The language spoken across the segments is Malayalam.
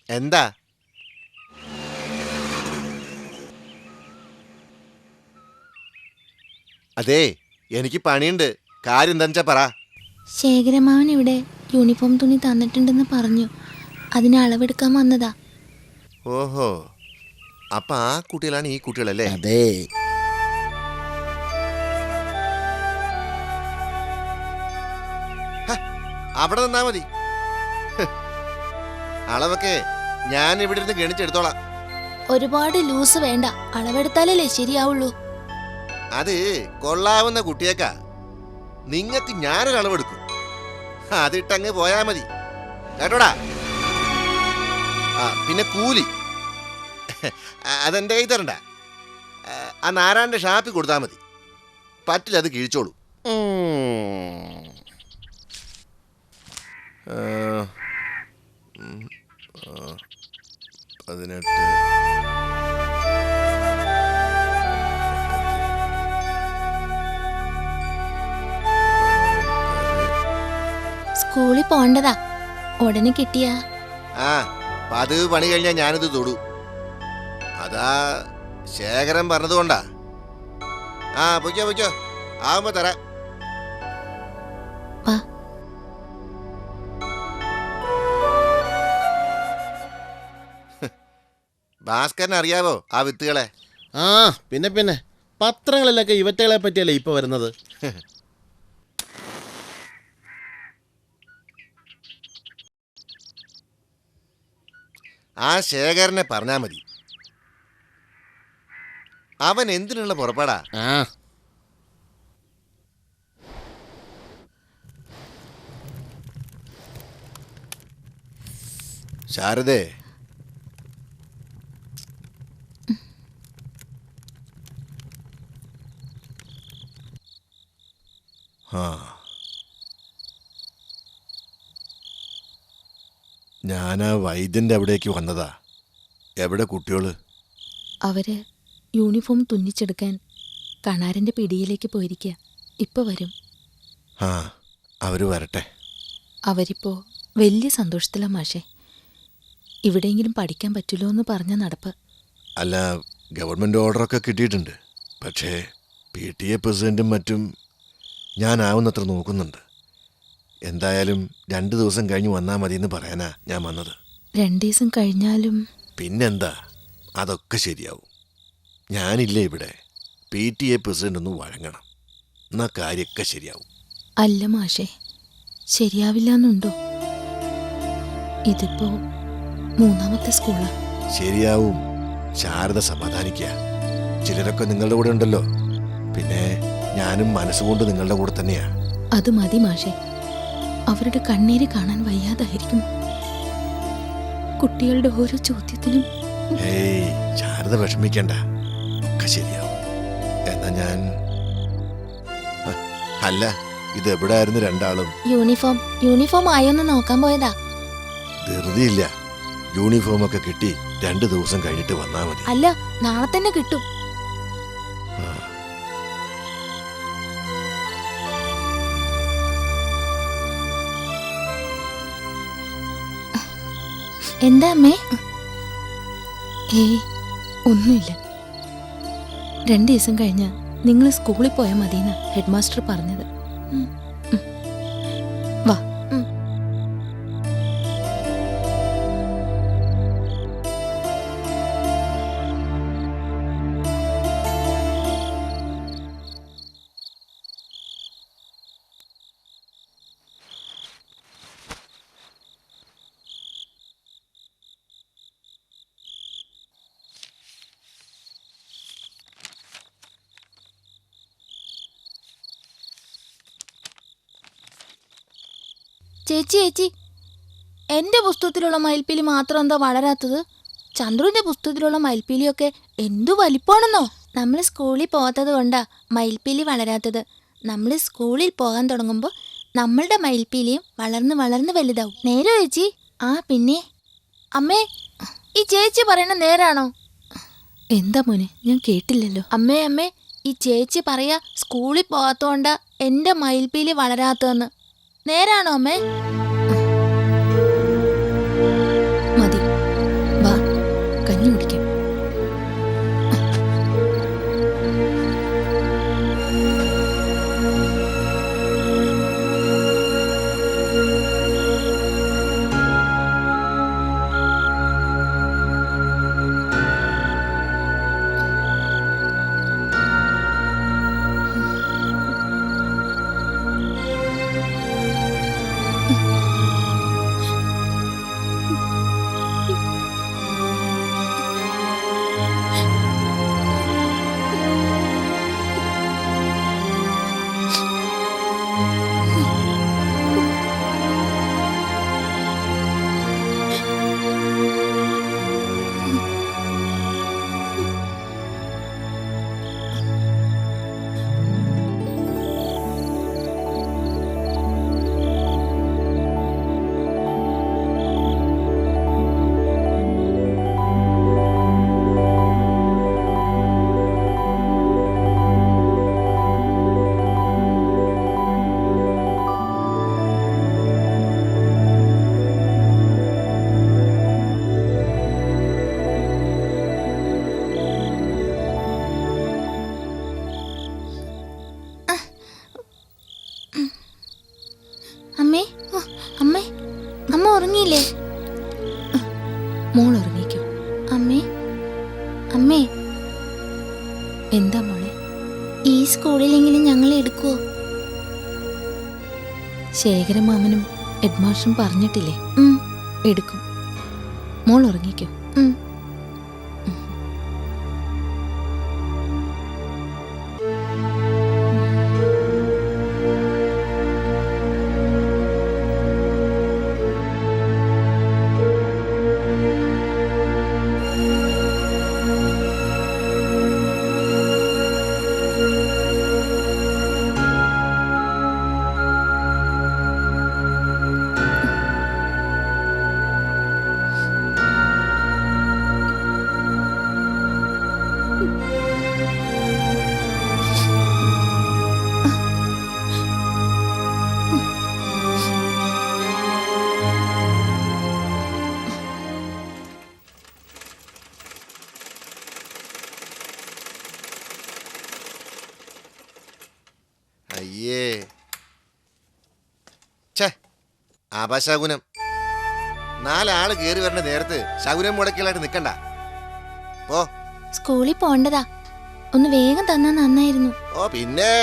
എന്താ? അതെ, എനിക്ക് പണിയുണ്ട്. കാര്യം എന്താ പറ. ശേഖരമാവൻ ഇവിടെ യൂണിഫോം തുണി തന്നിട്ടുണ്ടെന്ന് പറഞ്ഞു. അതിന് അളവെടുക്കാൻ വന്നതാ. ഓഹോ, അപ്പൊ ആ കുട്ടികളാണ് ഈ കുട്ടികളല്ലേ? അതെ. അവിടെ നിന്നാ മതി. അളവൊക്കെ ഞാൻ ഇവിടെ ഇരുന്ന് ഗണിച്ചെടുത്തോളാം. ഒരുപാട് ലൂസ് വേണ്ട, അളവെടുത്താലല്ലേ ശരിയാവുള്ളൂ. അത് കൊള്ളാവുന്ന കുട്ടിയേക്കാ. നിങ്ങക്ക് ഞാനൊരു അളവെടുക്കും, അതിട്ടങ്ങ് പോയാ മതി കേട്ടോടാ. പിന്നെ കൂലി അതെന്റെ കൈ തരണ്ട. ആ നാരായണന്റെ ഷാപ്പിൽ കൊടുത്താൽ മതി. പറ്റില്ല, അത് കിഴിച്ചോളൂ. 18. സ്കൂളിൽ പോണ്ടതാ, ഉടനെ കിട്ടിയാ. പതിവ് പണി കഴിഞ്ഞാൽ ഞാനിത് തൊടൂ. അതാ ശേഖരൻ പറഞ്ഞതുകൊണ്ടാ. പൊയ്ക്കോ പൊയ്ക്കോ, ആവുമ്പോ തരാം. ഭാസ്കരൻ അറിയാവോ ആ വിത്തുകളെ? പിന്നെ പിന്നെ പത്രങ്ങളിലൊക്കെ ഇവറ്റകളെ പറ്റിയല്ലേ ഇപ്പൊ വരുന്നത്. ആ ശേഖരനെ പറഞ്ഞാ മതി. അവൻ എന്തിനുള്ള പുറപ്പാടാ? ശാരദേ, ഞാനാ വൈദ്യന്റെ അവിടേക്ക് വന്നതാ. എവിടെ കുട്ടികള്? അവര് യൂണിഫോം തുന്നിച്ചെടുക്കാൻ കണാരന്റെ പിടിയിലേക്ക് പോയിരിക്കുക. ഇപ്പൊ വരും. അവര് വരട്ടെ. അവരിപ്പോ വലിയ സന്തോഷത്തിലാ മാഷേ. ഇവിടെയെങ്കിലും പഠിക്കാൻ പറ്റുമല്ലോ എന്ന് പറഞ്ഞ നടപ്പ്. അല്ല, ഗവൺമെന്റ് ഓർഡറൊക്കെ കിട്ടിയിട്ടുണ്ട്. പക്ഷേ PTA പ്രസിഡന്റും മറ്റും ഞാനാവുന്നത്ര നോക്കുന്നുണ്ട്. എന്തായാലും 2 ദിവസം കഴിഞ്ഞ് വന്നാൽ മതി എന്ന് പറയാനാ ഞാൻ വന്നത്. 2 ദിവസം കഴിഞ്ഞാലും പിന്നെന്താ, അതൊക്കെ ശരിയാവും. ഞാനില്ലേ ഇവിടെ. PTA പ്രസിഡന്റ് ഒന്ന് വഴങ്ങണം, എന്നാ കാര്യമൊക്കെ ശരിയാവും. അല്ല മാഷേ, ശരിയാവില്ലെന്നുണ്ടോ? ഇതിപ്പോ 3ാമത്തെ സ്കൂളാ. ശരിയാവും. ശാരദ സമാധാനിക്കുക. ചിലരൊക്കെ നിങ്ങളുടെ കൂടെ ഉണ്ടല്ലോ. പിന്നെ ഞാനും മനസ്സുകൊണ്ട് നിങ്ങളുടെ കൂടെ തന്നെയാ. അത് മതി മാഷേ. അവരുടെ കണ്ണീര് കാണാൻ വയ്യാതായിരിക്കും. കുട്ടികളുടെ ഓരോ ചോദ്യത്തിനും. ശാരദ വിഷമിക്കണ്ട, ഒക്കെ ശരിയാവും. എന്നാ ഞാൻ അല്ല, ഇത് എവിടായിരുന്നു രണ്ടാളും? യൂണിഫോം ആയോന്ന് നോക്കാൻ പോയതാ. ധൃതിയില്ല, യൂണിഫോമൊക്കെ കിട്ടി 2 ദിവസം കഴിഞ്ഞിട്ട് വന്നാ മതി. അല്ല, നാളെ തന്നെ കിട്ടും. എന്താ അമ്മേ? ഒന്നുമില്ല. 2 ദിവസം കഴിഞ്ഞ് നിങ്ങൾ സ്കൂളിൽ പോയാൽ മതിയെന്നാ ഹെഡ് മാസ്റ്റർ പറഞ്ഞത്. വാ. ചേച്ചി, എൻ്റെ പുസ്തകത്തിലുള്ള മയിൽപ്പീലി മാത്രം എന്താ വളരാത്തത്? ചന്ദ്രുവിൻ്റെ പുസ്തകത്തിലുള്ള മയിൽപ്പീലിയൊക്കെ എന്തു വലിപ്പമാണെന്നോ. നമ്മൾ സ്കൂളിൽ പോകാത്തത് കൊണ്ടാ മയിൽപ്പീലി വളരാത്തത്. നമ്മൾ സ്കൂളിൽ പോകാൻ തുടങ്ങുമ്പോൾ നമ്മളുടെ മയിൽപ്പീലിയും വളർന്ന് വളർന്ന് വലുതാവും. നേരോ ചേച്ചി? പിന്നെ അമ്മേ, ഈ ചേച്ചി പറയണ നേരാണോ? എന്താ മോനെ, ഞാൻ കേട്ടില്ലല്ലോ. അമ്മേ, ഈ ചേച്ചി പറയാ സ്കൂളിൽ പോകാത്തോണ്ടാ എൻ്റെ മയിൽപ്പീലി വളരാത്തതെന്ന്. നേരാണോ അമ്മേ? ഉറങ്ങിയില്ലേ? മോൾ ഉറങ്ങിക്കോ. അമ്മേ അമ്മേ. എന്താ മോളെ? ഈ സ്കൂളിലെങ്കിലും ഞങ്ങളെ എടുക്കുവോ? ശേഖരമാമനും ഹെഡ്മാസ്റ്ററും പറഞ്ഞിട്ടില്ലേ? എടുക്കും. മോൾ ഉറങ്ങിക്കോ. അയ്യേ, ഛേ, അപശകുനം. 4 ആള് കേറി വരേണ്ട നേരത്ത് ശകുനം മുടക്കിലായിട്ട് നിക്കണ്ട. ഓ, സ്കൂളിൽ പോണ്ടതാ. ഒന്ന് വേഗം തന്നാ നന്നായിരുന്നു. ഓ പിന്നെ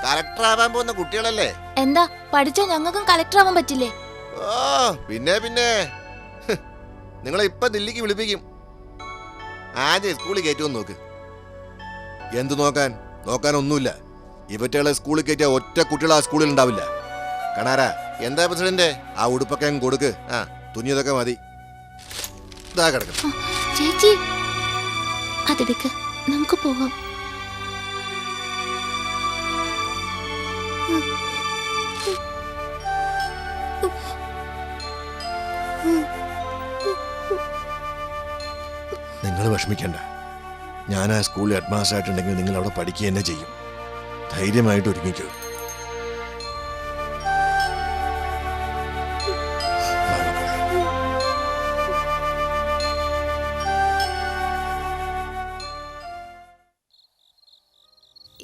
കളക്ടർ ആവാൻ പോകുന്ന കുട്ടികളല്ലേ. എന്താ പഠിച്ചാ ഞങ്ങൾക്കും കളക്ടർ ആവാൻ പറ്റില്ലേ? ഓ പിന്നെ പിന്നെ നിങ്ങളെ ഇപ്പൊ ദില്ലിക്ക് വിളിപ്പിക്കും. ആദ്യം സ്കൂളിൽ കയറ്റുമെന്ന് നോക്ക്. എന്ത് നോക്കാൻ? നോക്കാനൊന്നുമില്ല. ഇവറ്റകളെ സ്കൂളിൽ കയറ്റിയ ഒറ്റ കുട്ടികൾ ആ സ്കൂളിൽ ഉണ്ടാവില്ല. കണാരാ, എന്താ പ്രസിഡന്റ്? ആ ഉടുപ്പൊക്കെ അങ്ങ് കൊടുക്ക്. ആ, തുന്നിയതൊക്കെ മതി. ഇതാ കിടക്കണം. ചേച്ചി അതെടുക്ക, നമുക്ക് പോവാം. നിങ്ങൾ വിഷമിക്കണ്ട. ഞാൻ ആ സ്കൂളിൽ ഹെഡ്മാസ്റ്റർ ആയിട്ടുണ്ടെങ്കിൽ നിങ്ങൾ അവിടെ പഠിക്കുക തന്നെ ചെയ്യും. ധൈര്യമായിട്ട് ഒരുങ്ങിക്കോ.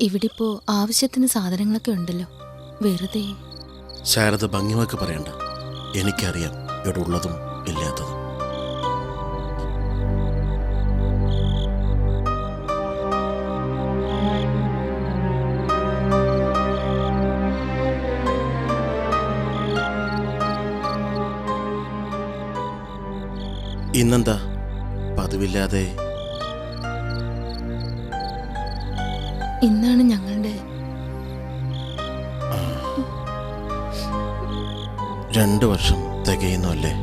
ഇവിടിപ്പോ ആവശ്യത്തിന് സാധനങ്ങളൊക്കെ ഉണ്ടല്ലോ. വെറുതെ ശാരദ ഭംഗിവാക്ക് പറയണ്ട. എനിക്കറിയാം ഇവിടെ ഉള്ളതും ഇല്ലാത്തതും. ഇന്നെന്താ പതിവില്ലാതെ? ഇന്നാണ് ഞങ്ങളുടെ 2 വർഷം തികയുന്നു അല്ലേ?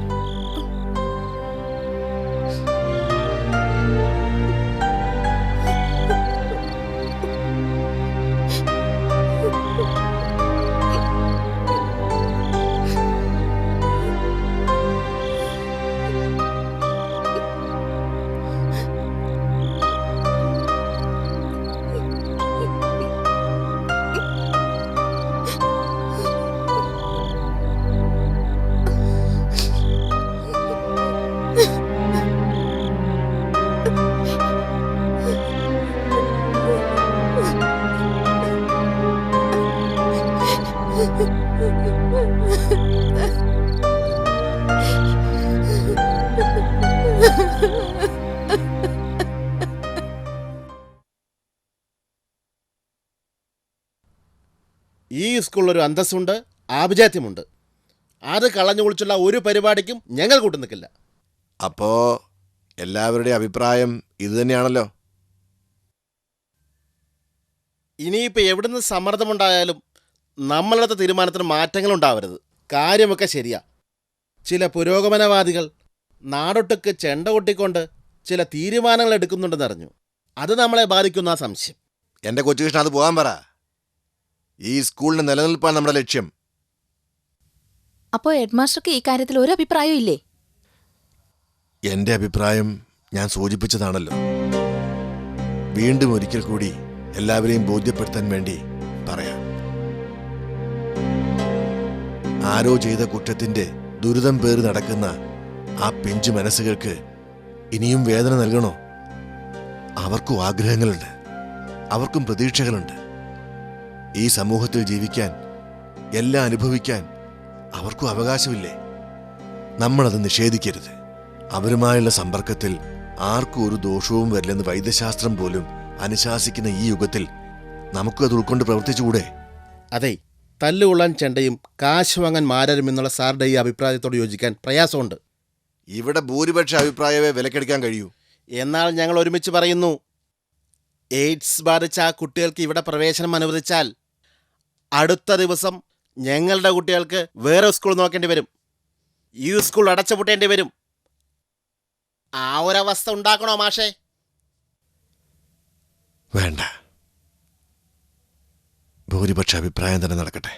ഈ സ്കൂളിലൊരു അന്തസ്സുണ്ട്, ആഭിജാത്യമുണ്ട്. അത് കളഞ്ഞു കുളിച്ചുള്ള ഒരു പരിപാടിക്കും ഞങ്ങൾ കൂട്ടു നിൽക്കില്ല. അപ്പോ എല്ലാവരുടെയും അഭിപ്രായം ഇത് തന്നെയാണല്ലോ. ഇനിയിപ്പോൾ എവിടുന്ന് സമ്മർദ്ദമുണ്ടായാലും നമ്മളടുത്ത തീരുമാനത്തിന് മാറ്റങ്ങളുണ്ടാവരുത്. കാര്യമൊക്കെ ശരിയാ. ചില പുരോഗമനവാദികൾ നാടൊട്ടുക്ക് ചെണ്ട കൊട്ടിക്കൊണ്ട് ചില തീരുമാനങ്ങൾ എടുക്കുന്നുണ്ടെന്നറിഞ്ഞു. അത് നമ്മളെ ബാധിക്കുന്ന സംശയം. എൻ്റെ കൊച്ചുകൃഷ്ണൻ, അത് പോകാൻ പറ. ഈ സ്കൂളിന്റെ നിലനിൽപ്പാണ് നമ്മുടെ ലക്ഷ്യം. അപ്പോ ഹെഡ്മാസ്റ്റർക്ക് ഈ കാര്യത്തിൽ ഒരു അഭിപ്രായവും ഇല്ലേ? എൻ്റെ അഭിപ്രായം ഞാൻ സൂചിപ്പിച്ചതാണല്ലോ. വീണ്ടും ഒരിക്കൽ കൂടി എല്ലാവരെയും ബോധ്യപ്പെടുത്താൻ വേണ്ടി പറയാം. ആരോ ചെയ്ത കുറ്റത്തിന്റെ ദുരിതം പേറി നടക്കുന്ന ആ പിഞ്ചു മനസ്സുകൾക്ക് ഇനിയും വേദന നൽകണോ? അവർക്കും ആഗ്രഹങ്ങളുണ്ട്, അവർക്കും പ്രതീക്ഷകളുണ്ട്. ഈ സമൂഹത്തിൽ ജീവിക്കാൻ, എല്ലാം അനുഭവിക്കാൻ അവർക്കും അവകാശമില്ലേ? നമ്മളത് നിഷേധിക്കരുത്. അവരുമായുള്ള സമ്പർക്കത്തിൽ ആർക്കും ഒരു ദോഷവും വരില്ലെന്ന് വൈദ്യശാസ്ത്രം പോലും അനുശാസിക്കുന്ന ഈ യുഗത്തിൽ നമുക്കത് ഉൾക്കൊണ്ട് പ്രവർത്തിച്ചുകൂടെ? അതെ, തല്ലുകൊള്ളാൻ ചെണ്ടയും കാശ് വാങ്ങാൻ മാരരും എന്നുള്ള സാറിൻ്റെ ഈ അഭിപ്രായത്തോട് യോജിക്കാൻ പ്രയാസമുണ്ട്. ഇവിടെ ഭൂരിപക്ഷ അഭിപ്രായമേ വിലക്കെടുക്കാൻ കഴിയൂ. എന്നാൽ ഞങ്ങൾ ഒരുമിച്ച് പറയുന്നു, എയ്ഡ്സ് ബാധിച്ച ആ കുട്ടികൾക്ക് ഇവിടെ പ്രവേശനം അനുവദിച്ചാൽ അടുത്ത ദിവസം ഞങ്ങളുടെ കുട്ടികൾക്ക് വേറെ സ്കൂൾ നോക്കേണ്ടി വരും. ഈ സ്കൂൾ അടച്ചുപൂട്ടേണ്ടി വരും. ആ ഒരവസ്ഥ ഉണ്ടാക്കണോ മാഷേ? വേണ്ട, ഭൂരിപക്ഷ അഭിപ്രായം തന്നെ നടക്കട്ടെ.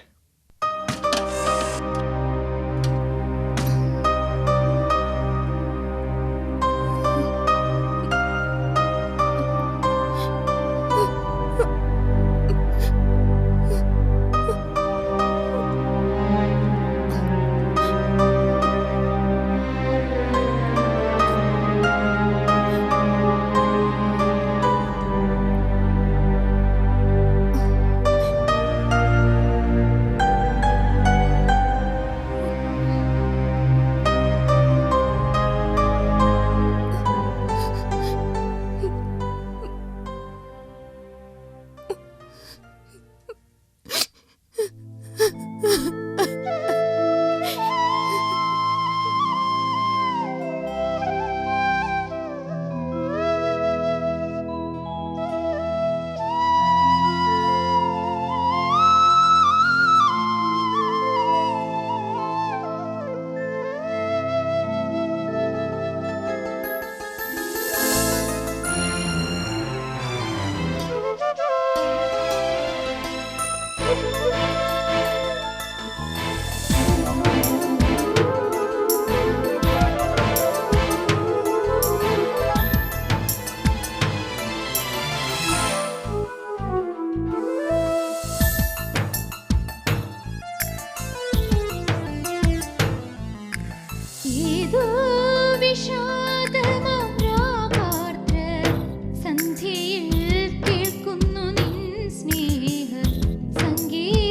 സന്ധ്യയിൽ കേൾക്കുന്നു നിൻ സ്നേഹ സംഗീത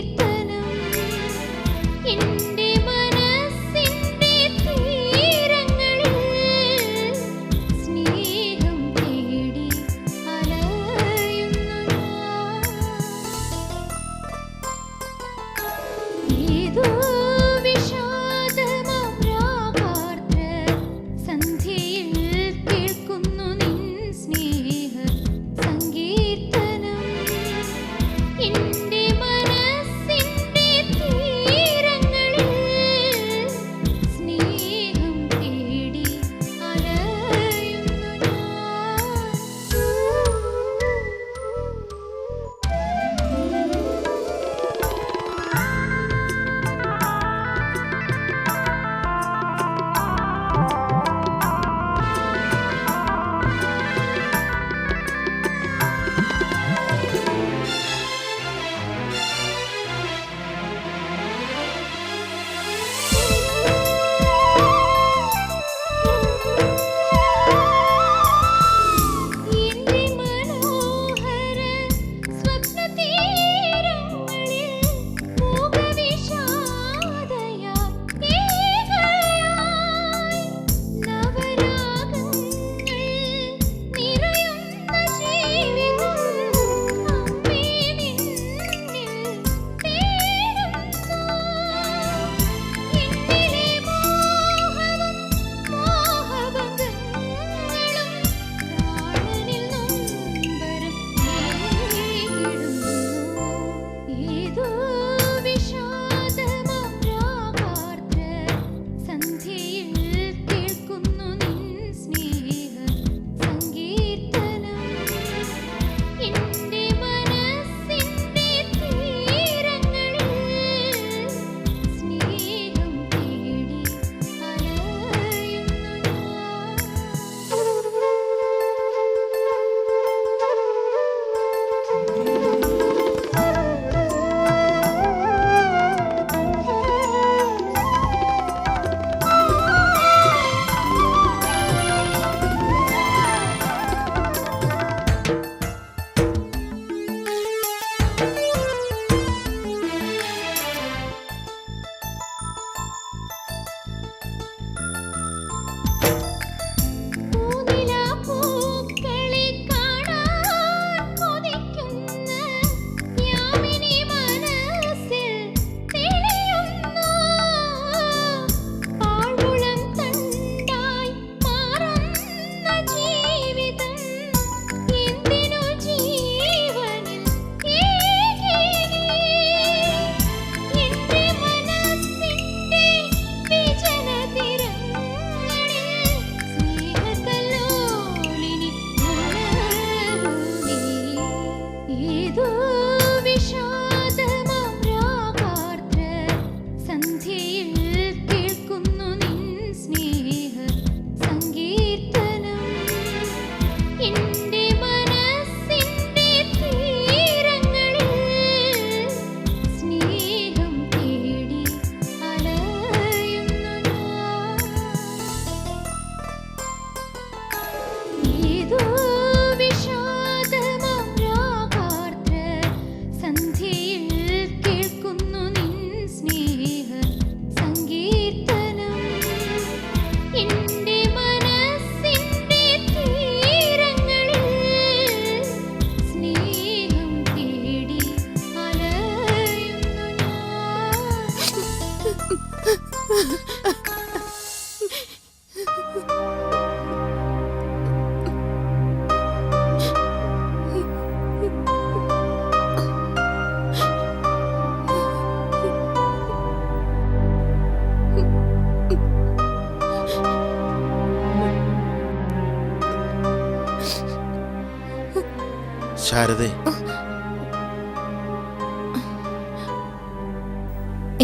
ശാരദേ,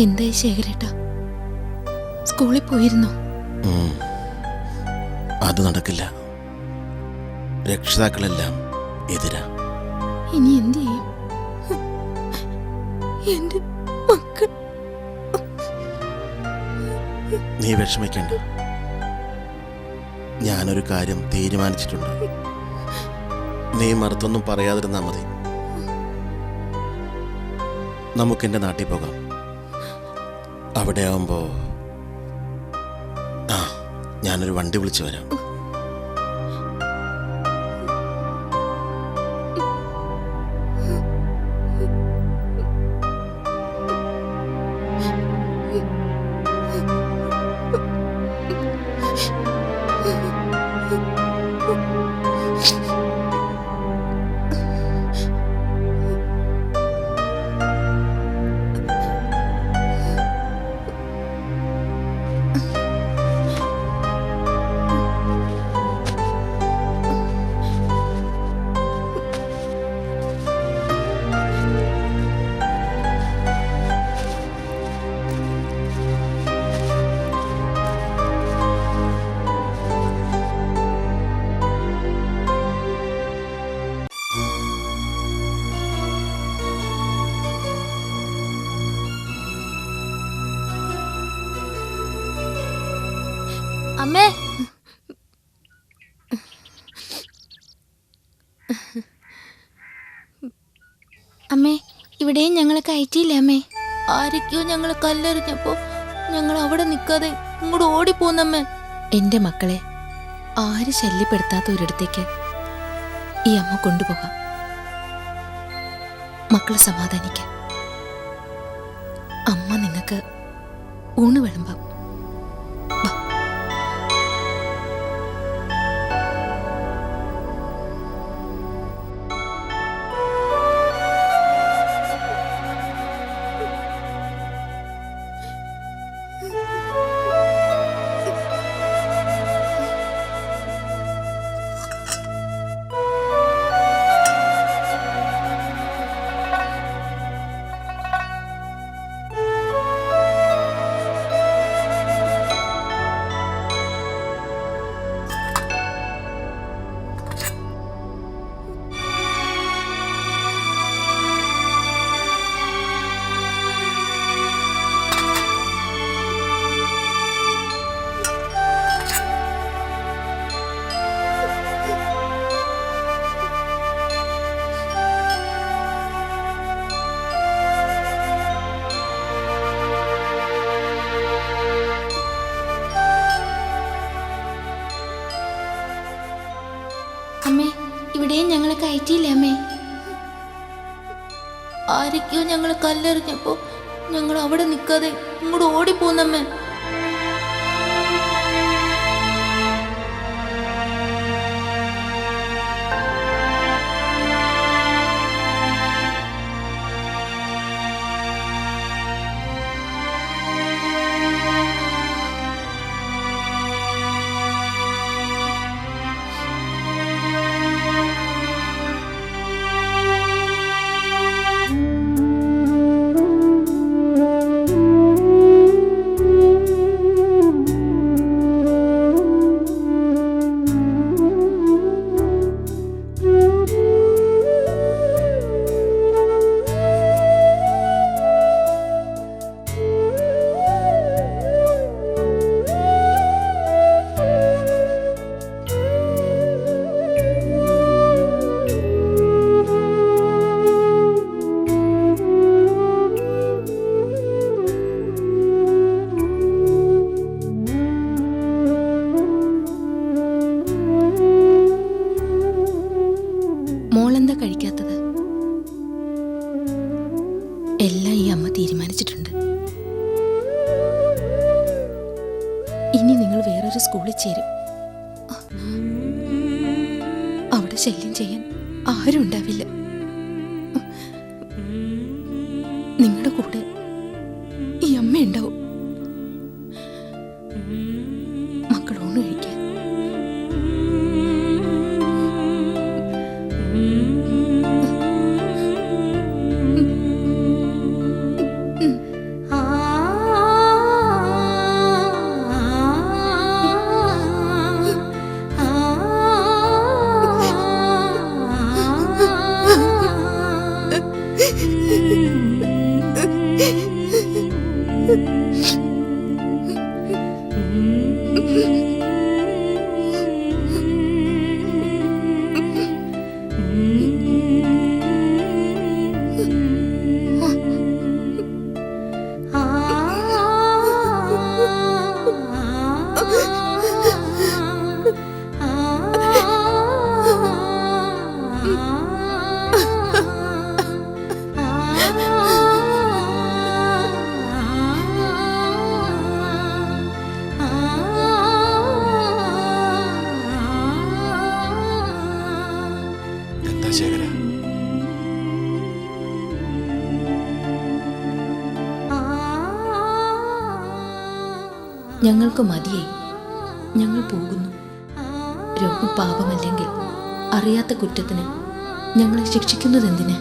എന്തായി ശേഖരേട്ടാ, സ്കൂളിൽ പോയിരുന്നോ? അത് നടക്കില്ല. രക്ഷിതാക്കളെല്ലാം എതിരാ. ഇനി എന്ത് ചെയ്യും? എന്റെ മക്കൾ. നീ വിഷമിക്കണ്ട. ഞാനൊരു കാര്യം തീരുമാനിച്ചിട്ടുണ്ട്. നീ മറുത്തൊന്നും പറയാതിരുന്നാ മതി. നമുക്കെന്റെ നാട്ടിൽ പോകാം. അവിടെ ആവുമ്പോ ഞാനൊരു വണ്ടി വിളിച്ചു വരാം. അമ്മേ, അമ്മേ, ഇവിടെയും ഞങ്ങളെ കയറ്റിയില്ലേ അമ്മേ? ആരൊക്കെയോ ഞങ്ങളെ കല്ലെറിഞ്ഞപ്പോ ഞങ്ങൾ അവിടെ നിൽക്കാതെ ഇങ്ങോട്ട് ഓടിപ്പോന്നമ്മേ. എന്റെ മക്കളെ ആര് ശല്യപ്പെടുത്താത്ത ഒരിടത്തേക്ക് ഈ അമ്മ കൊണ്ടുപോകാം. മക്കളെ സമാധാനിക്ക. അമ്മ നിങ്ങൾക്ക് ഊണ് വിളമ്പാം. അമ്മേ, ഇവിടെയും ഞങ്ങളെ കയറ്റിയില്ലേ അമ്മേ? ആരൊക്കെയോ ഞങ്ങളെ കല്ലെറിഞ്ഞപ്പോ ഞങ്ങൾ അവിടെ നിൽക്കാതെ ഇങ്ങോട്ട് ഓടിപ്പോന്നമ്മേ. മോളെന്താ കഴിക്കാത്തത്? എല്ലാം ഈ അമ്മ തീരുമാനിച്ചിട്ടുണ്ട്. ഇനി നിങ്ങൾ വേറൊരു സ്കൂളിൽ ചേരും. അവിടെ ശല്യം ചെയ്യാൻ ആരും ഉണ്ടാവില്ല. നിങ്ങളുടെ കൂടെ ഈ അമ്മ ഉണ്ടാവും. മക്കൾ ഊണ് കഴിക്കാൻ. എന്താ ശേഖര? ഞങ്ങൾക്ക് മതിയായി, ഞങ്ങൾ പോകുന്നു. രോഗം പാപമല്ലെങ്കിൽ അറിയാത്ത കുറ്റത്തിന് ഞങ്ങളെ ശിക്ഷിക്കുന്നതെന്തിന്?